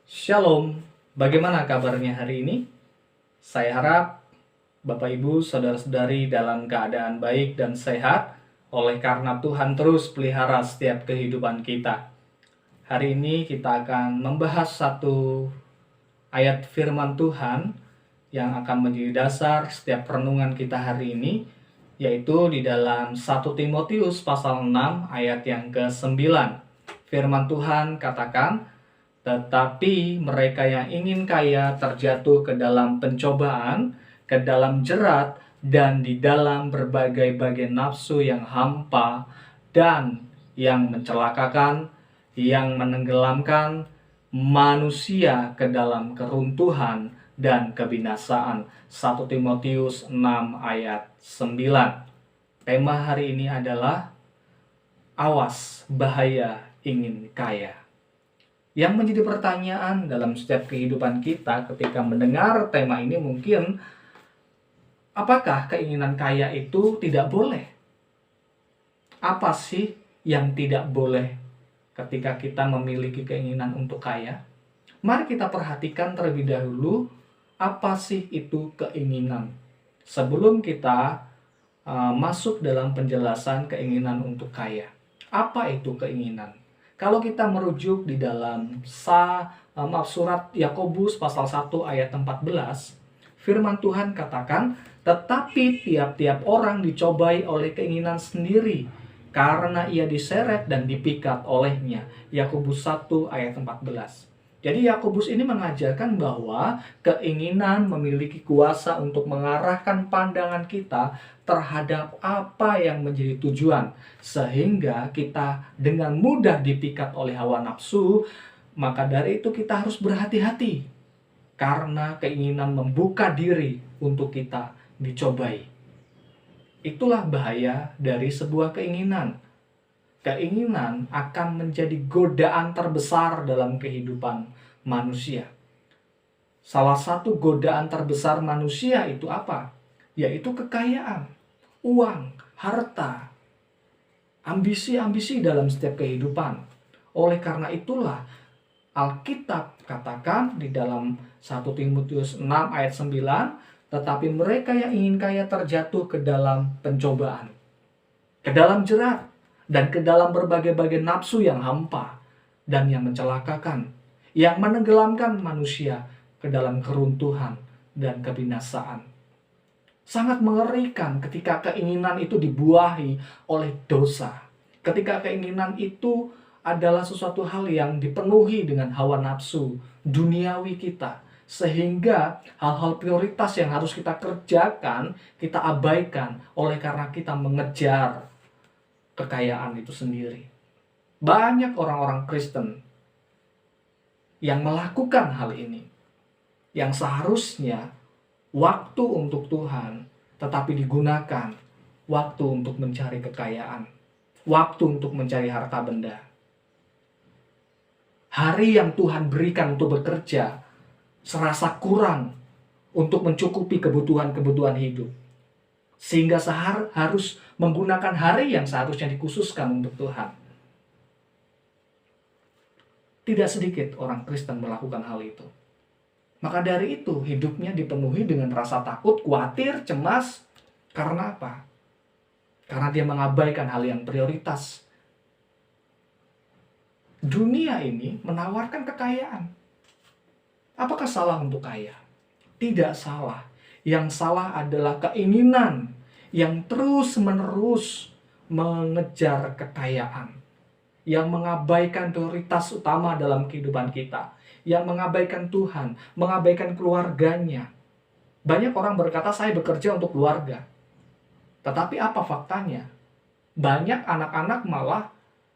Shalom, bagaimana kabarnya hari ini? Saya harap Bapak Ibu, Saudara-saudari dalam keadaan baik dan sehat oleh karena Tuhan terus pelihara setiap kehidupan kita. Hari ini kita akan membahas satu ayat firman Tuhan yang akan menjadi dasar setiap renungan kita hari ini, yaitu di dalam 1 Timotius pasal 6 ayat yang ke-9. Firman Tuhan katakan, tetapi mereka yang ingin kaya terjatuh ke dalam pencobaan, ke dalam jerat, dan di dalam berbagai-bagai nafsu yang hampa dan yang mencelakakan, yang menenggelamkan manusia ke dalam keruntuhan dan kebinasaan. 1 Timotius 6 ayat 9. Tema hari ini adalah awas bahaya ingin kaya. Yang menjadi pertanyaan dalam setiap kehidupan kita ketika mendengar tema ini mungkin, apakah keinginan kaya itu tidak boleh? Apa sih yang tidak boleh ketika kita memiliki keinginan untuk kaya? Mari kita perhatikan terlebih dahulu apa sih itu keinginan. Sebelum kita masuk dalam penjelasan keinginan untuk kaya. Apa itu keinginan? Kalau kita merujuk di dalam surat Yakobus pasal 1 ayat 14, firman Tuhan katakan, tetapi tiap-tiap orang dicobai oleh keinginan sendiri, karena ia diseret dan dipikat olehnya. Yakobus 1 ayat 14. Jadi Yakobus ini mengajarkan bahwa keinginan memiliki kuasa untuk mengarahkan pandangan kita terhadap apa yang menjadi tujuan, sehingga kita dengan mudah dipikat oleh hawa nafsu. Maka dari itu kita harus berhati-hati, karena keinginan membuka diri untuk kita dicobai. Itulah bahaya dari sebuah keinginan. Keinginan akan menjadi godaan terbesar dalam kehidupan manusia. Salah satu godaan terbesar manusia itu apa? Yaitu kekayaan, uang, harta, ambisi-ambisi dalam setiap kehidupan. Oleh karena itulah Alkitab katakan di dalam 1 Timotius 6 ayat 9, tetapi mereka yang ingin kaya terjatuh ke dalam pencobaan, ke dalam jerat, dan ke dalam berbagai-bagai nafsu yang hampa dan yang mencelakakan, yang menenggelamkan manusia ke dalam keruntuhan dan kebinasaan. Sangat mengerikan ketika keinginan itu dibuahi oleh dosa. Ketika keinginan itu adalah sesuatu hal yang dipenuhi dengan hawa nafsu duniawi kita, sehingga hal-hal prioritas yang harus kita kerjakan, kita abaikan oleh karena kita mengejar kekayaan itu sendiri. Banyak orang-orang Kristen yang melakukan hal ini, yang seharusnya waktu untuk Tuhan tetapi digunakan waktu untuk mencari kekayaan, waktu untuk mencari harta benda. Hari yang Tuhan berikan untuk bekerja serasa kurang untuk mencukupi kebutuhan-kebutuhan hidup, sehingga harus menggunakan hari yang seharusnya dikhususkan untuk Tuhan. Tidak sedikit orang Kristen melakukan hal itu. Maka dari itu hidupnya dipenuhi dengan rasa takut, khawatir, cemas. Karena apa? Karena dia mengabaikan hal yang prioritas. Dunia ini menawarkan kekayaan. Apakah salah untuk kaya? Tidak salah. Yang salah adalah keinginan yang terus-menerus mengejar kekayaan, yang mengabaikan prioritas utama dalam kehidupan kita, yang mengabaikan Tuhan, mengabaikan keluarganya. Banyak orang berkata, saya bekerja untuk keluarga. Tetapi apa faktanya? Banyak anak-anak malah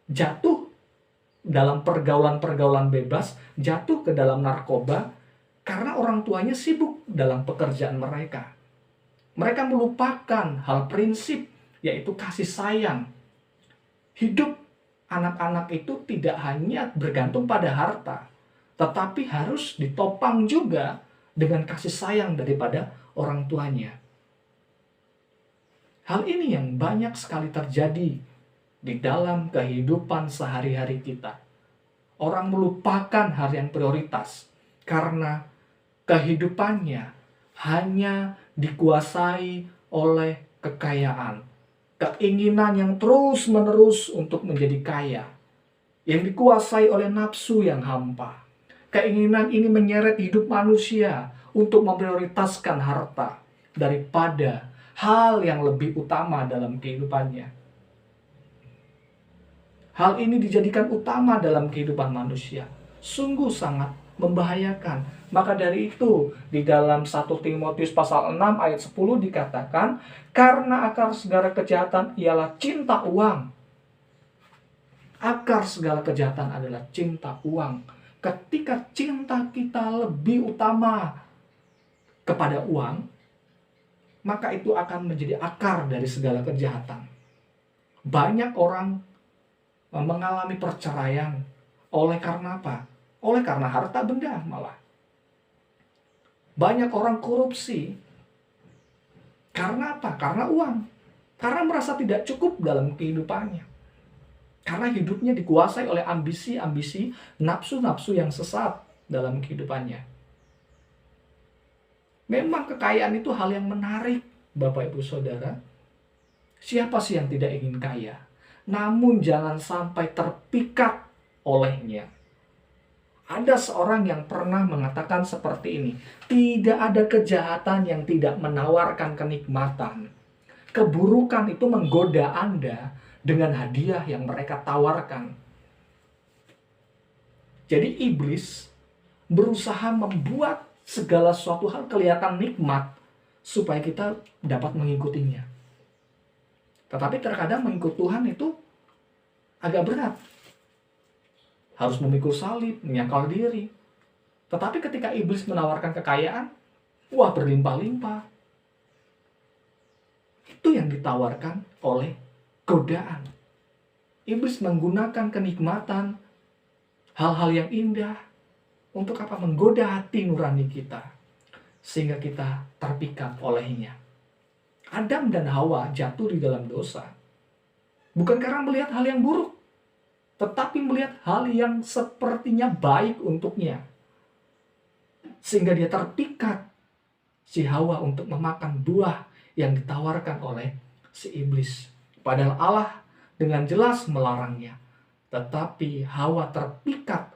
jatuh dalam pergaulan-pergaulan bebas, jatuh ke dalam narkoba, karena orang tuanya sibuk dalam pekerjaan mereka. Mereka melupakan hal prinsip, yaitu kasih sayang. Hidup anak-anak itu tidak hanya bergantung pada harta, tetapi harus ditopang juga dengan kasih sayang daripada orang tuanya. Hal ini yang banyak sekali terjadi di dalam kehidupan sehari-hari kita. Orang melupakan hal yang prioritas karena kehidupannya hanya dikuasai oleh kekayaan. Keinginan yang terus-menerus untuk menjadi kaya, yang dikuasai oleh nafsu yang hampa. Keinginan ini menyeret hidup manusia untuk memprioritaskan harta daripada hal yang lebih utama dalam kehidupannya. Hal ini dijadikan utama dalam kehidupan manusia. Sungguh sangat membahayakan. Maka dari itu, di dalam 1 Timotius pasal 6 ayat 10 dikatakan, karena akar segala kejahatan ialah cinta uang. Akar segala kejahatan adalah cinta uang. Ketika cinta kita lebih utama kepada uang, maka itu akan menjadi akar dari segala kejahatan. Banyak orang mengalami perceraian oleh karena apa? Oleh karena harta benda malah. Banyak orang korupsi karena apa? Karena uang. Karena merasa tidak cukup dalam kehidupannya. Karena hidupnya dikuasai oleh ambisi-ambisi, nafsu-nafsu yang sesat dalam kehidupannya. Memang kekayaan itu hal yang menarik, Bapak Ibu Saudara. Siapa sih yang tidak ingin kaya? Namun jangan sampai terpikat olehnya. Ada seorang yang pernah mengatakan seperti ini, tidak ada kejahatan yang tidak menawarkan kenikmatan. Keburukan itu menggoda Anda dengan hadiah yang mereka tawarkan. Jadi iblis berusaha membuat segala suatu hal kelihatan nikmat supaya kita dapat mengikutinya. Tetapi terkadang mengikut Tuhan itu agak berat. Harus memikul salib, menyangkal diri. Tetapi ketika iblis menawarkan kekayaan, wah berlimpah-limpah. Itu yang ditawarkan oleh godaan. Iblis menggunakan kenikmatan, hal-hal yang indah, untuk apa? Menggoda hati nurani kita, sehingga kita terpikat olehnya. Adam dan Hawa jatuh di dalam dosa, bukan karena melihat hal yang buruk, tetapi melihat hal yang sepertinya baik untuknya. Sehingga dia terpikat, si Hawa, untuk memakan buah yang ditawarkan oleh si iblis. Padahal Allah dengan jelas melarangnya. Tetapi Hawa terpikat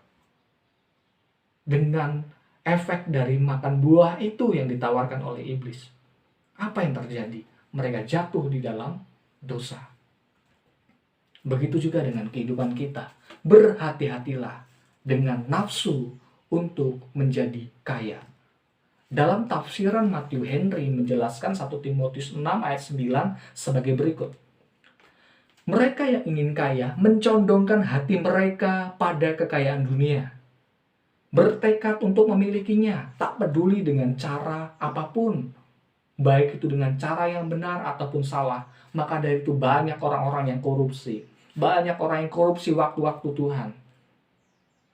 dengan efek dari makan buah itu yang ditawarkan oleh iblis. Apa yang terjadi? Mereka jatuh di dalam dosa. Begitu juga dengan kehidupan kita. Berhati-hatilah dengan nafsu untuk menjadi kaya. Dalam tafsiran Matthew Henry menjelaskan 1 Timotius 6 ayat 9 sebagai berikut. Mereka yang ingin kaya mencondongkan hati mereka pada kekayaan dunia. Bertekad untuk memilikinya, tak peduli dengan cara apapun. Baik itu dengan cara yang benar ataupun salah. Maka dari itu banyak orang-orang yang korupsi. Banyak orang yang korupsi waktu-waktu Tuhan.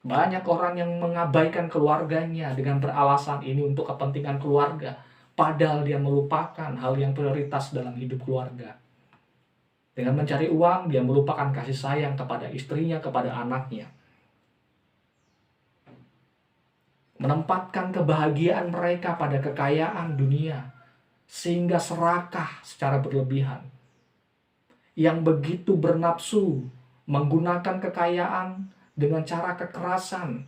Banyak orang yang mengabaikan keluarganya dengan beralasan ini untuk kepentingan keluarga. Padahal dia melupakan hal yang prioritas dalam hidup keluarga. Dengan mencari uang, dia melupakan kasih sayang kepada istrinya, kepada anaknya. Menempatkan kebahagiaan mereka pada kekayaan dunia, sehingga serakah secara berlebihan. Yang begitu bernafsu, menggunakan kekayaan dengan cara kekerasan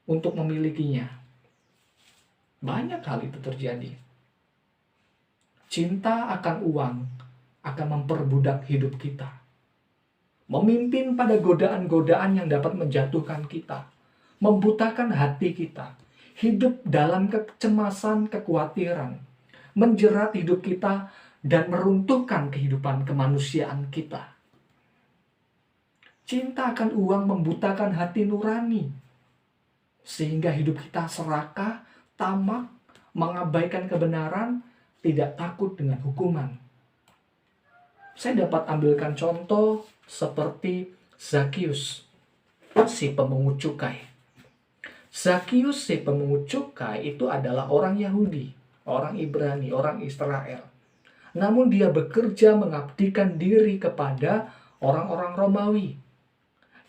untuk memilikinya. Banyak hal itu terjadi. Cinta akan uang akan memperbudak hidup kita. Memimpin pada godaan-godaan yang dapat menjatuhkan kita. Membutakan hati kita. Hidup dalam kecemasan, kekhawatiran. Menjerat hidup kita dan meruntuhkan kehidupan kemanusiaan kita. Cinta akan uang membutakan hati nurani. Sehingga hidup kita serakah, tamak, mengabaikan kebenaran, tidak takut dengan hukuman. Saya dapat ambilkan contoh seperti Zakius, si pemungut cukai. Zakius, si pemungut cukai, itu adalah orang Yahudi, orang Ibrani, orang Israel. Namun dia bekerja mengabdikan diri kepada orang-orang Romawi.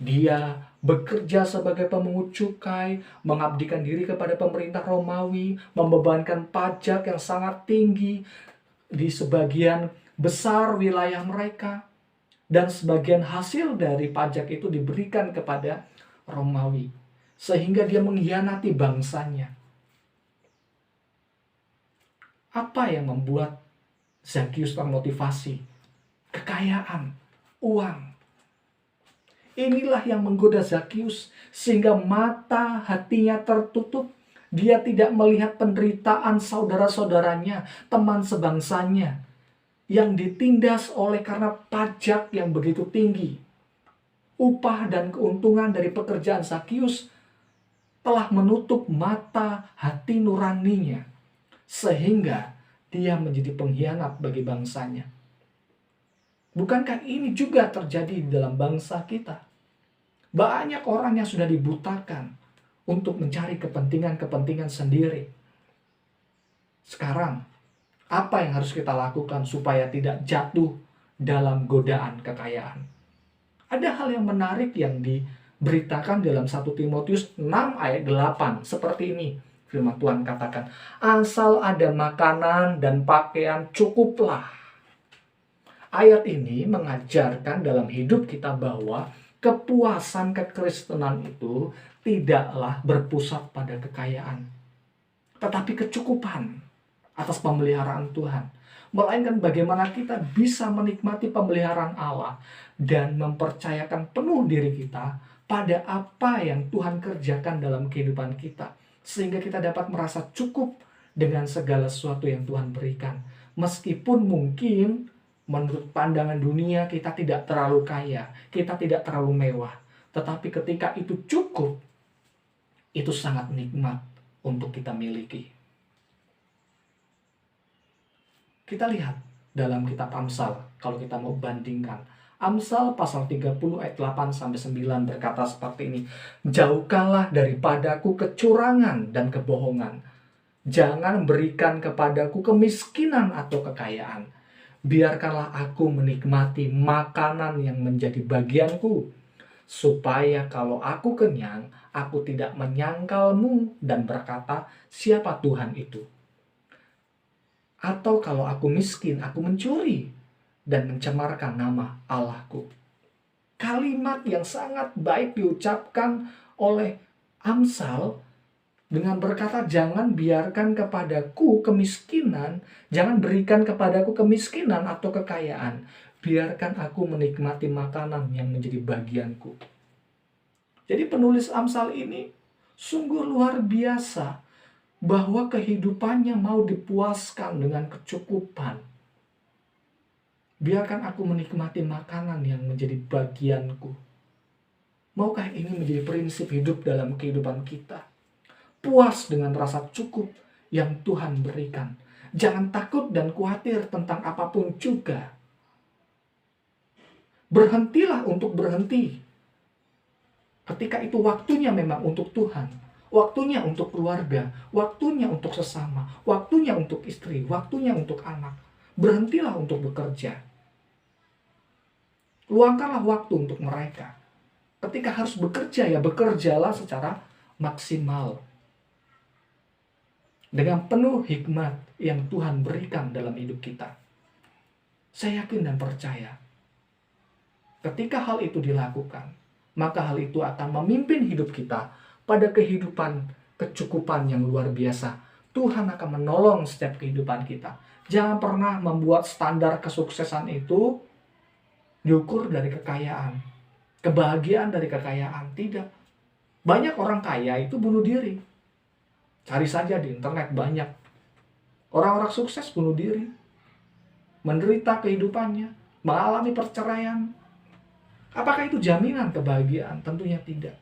Dia bekerja sebagai pemungut cukai, mengabdikan diri kepada pemerintah Romawi, membebankan pajak yang sangat tinggi di sebagian besar wilayah mereka. Dan sebagian hasil dari pajak itu diberikan kepada Romawi. Sehingga dia mengkhianati bangsanya. Apa yang membuat Zakius termotivasi? Kekayaan, uang. Inilah yang menggoda Zakius sehingga mata hatinya tertutup. Dia tidak melihat penderitaan saudara-saudaranya, teman sebangsanya yang ditindas oleh karena pajak yang begitu tinggi. Upah dan keuntungan dari pekerjaan Zakius telah menutup mata hati nuraninya sehingga dia menjadi pengkhianat bagi bangsanya. Bukankah ini juga terjadi di dalam bangsa kita? Banyak orang yang sudah dibutakan untuk mencari kepentingan-kepentingan sendiri. Sekarang, apa yang harus kita lakukan supaya tidak jatuh dalam godaan kekayaan? Ada hal yang menarik yang diberitakan dalam 1 Timotius 6 ayat 8. Seperti ini, firman Tuhan katakan, asal ada makanan dan pakaian cukuplah. Ayat ini mengajarkan dalam hidup kita bahwa kepuasan kekristenan itu tidaklah berpusat pada kekayaan, tetapi kecukupan atas pemeliharaan Tuhan. Melainkan bagaimana kita bisa menikmati pemeliharaan Allah dan mempercayakan penuh diri kita pada apa yang Tuhan kerjakan dalam kehidupan kita. Sehingga kita dapat merasa cukup dengan segala sesuatu yang Tuhan berikan. Meskipun mungkin menurut pandangan dunia kita tidak terlalu kaya, kita tidak terlalu mewah. Tetapi ketika itu cukup, itu sangat nikmat untuk kita miliki. Kita lihat dalam kitab Amsal, kalau kita mau bandingkan. Amsal pasal 30 ayat 8-9 berkata seperti ini. Jauhkanlah daripadaku kecurangan dan kebohongan. Jangan berikan kepadaku kemiskinan atau kekayaan. Biarkanlah aku menikmati makanan yang menjadi bagianku, supaya kalau aku kenyang, aku tidak menyangkalmu dan berkata, siapa Tuhan itu? Atau kalau aku miskin, aku mencuri dan mencemarkan nama Allahku. Kalimat yang sangat baik diucapkan oleh Amsal dengan berkata, jangan biarkan kepadaku kemiskinan, jangan berikan kepadaku kemiskinan atau kekayaan. Biarkan aku menikmati makanan yang menjadi bagianku. Jadi penulis Amsal ini sungguh luar biasa bahwa kehidupannya mau dipuaskan dengan kecukupan. Biarkan aku menikmati makanan yang menjadi bagianku. Maukah ini menjadi prinsip hidup dalam kehidupan kita? Puas dengan rasa cukup yang Tuhan berikan. Jangan takut dan khawatir tentang apapun juga. Berhentilah untuk berhenti. Ketika itu waktunya memang untuk Tuhan. Waktunya untuk keluarga. Waktunya untuk sesama. Waktunya untuk istri. Waktunya untuk anak. Berhentilah untuk bekerja. Luangkanlah waktu untuk mereka. Ketika harus bekerja, ya bekerjalah secara maksimal. Dengan penuh hikmat yang Tuhan berikan dalam hidup kita. Saya yakin dan percaya, ketika hal itu dilakukan, maka hal itu akan memimpin hidup kita pada kehidupan kecukupan yang luar biasa. Tuhan akan menolong setiap kehidupan kita. Jangan pernah membuat standar kesuksesan itu diukur dari kekayaan. Kebahagiaan dari kekayaan. Tidak. Banyak orang kaya itu bunuh diri. Cari saja di internet banyak. Orang-orang sukses bunuh diri. Menderita kehidupannya. Mengalami perceraian. Apakah itu jaminan kebahagiaan? Tentunya tidak.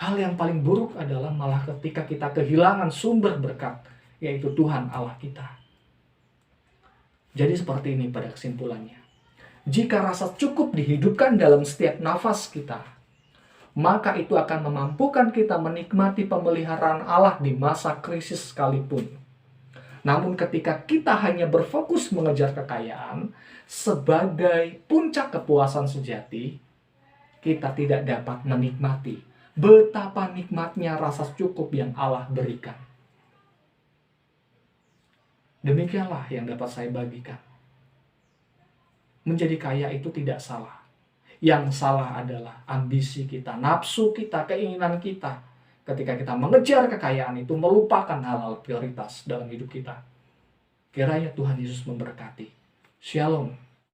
Hal yang paling buruk adalah malah ketika kita kehilangan sumber berkat, yaitu Tuhan Allah kita. Jadi seperti ini pada kesimpulannya. Jika rasa cukup dihidupkan dalam setiap nafas kita, maka itu akan memampukan kita menikmati pemeliharaan Allah di masa krisis sekalipun. Namun ketika kita hanya berfokus mengejar kekayaan sebagai puncak kepuasan sejati, kita tidak dapat menikmati betapa nikmatnya rasa cukup yang Allah berikan. Demikianlah yang dapat saya bagikan. Menjadi kaya itu tidak salah. Yang salah adalah ambisi kita, nafsu kita, keinginan kita. Ketika kita mengejar kekayaan itu, melupakan hal-hal prioritas dalam hidup kita. Kiranya Tuhan Yesus memberkati. Shalom.